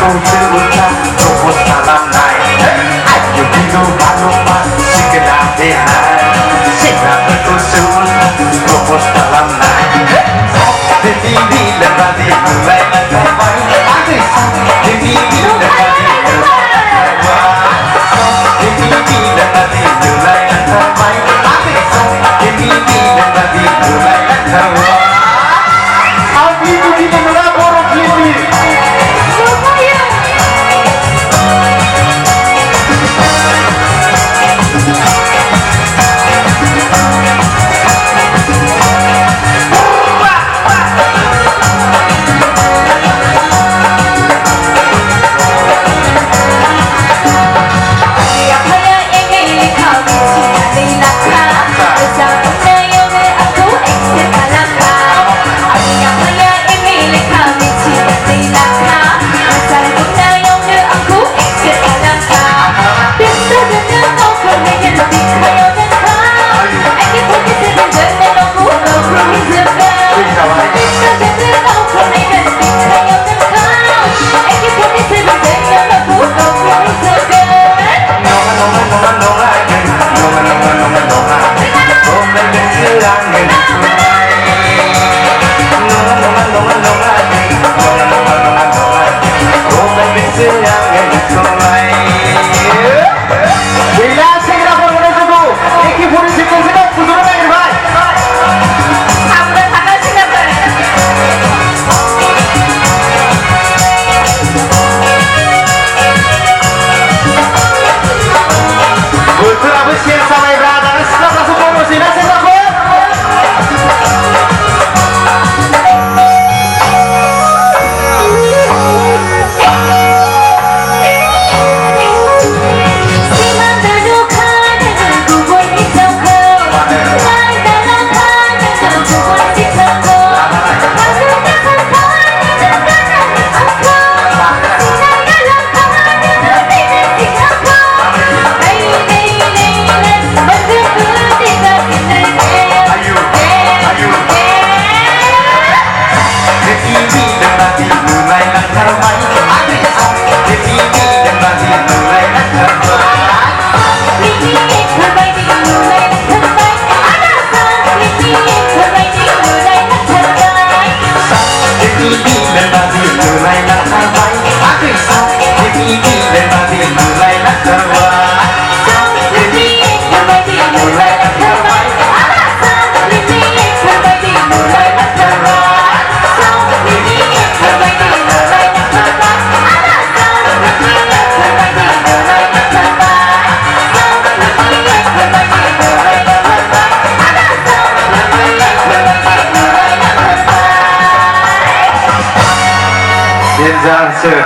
usul-usul propose malam night. Ayo bingo malam sikena benar. Sina berusul propose malam night. Jadi bila tadi mulai terbaik. Jadi bila tadi mulai terbaik. Jadi bila tadi mulai terbaik. Jadi bila tadi mulai terbaik. Itu kita melapor gini.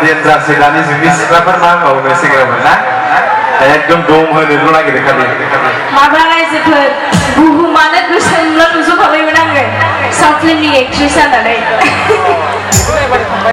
Dian sedani semis kapan mau masih kapan nah एकदम dom होनो lagi dekali माब्लाय जोबोद बुहुमानो गोसोमल' नुजोबखाबायमोन आङो south फिल्मनि actress जानानै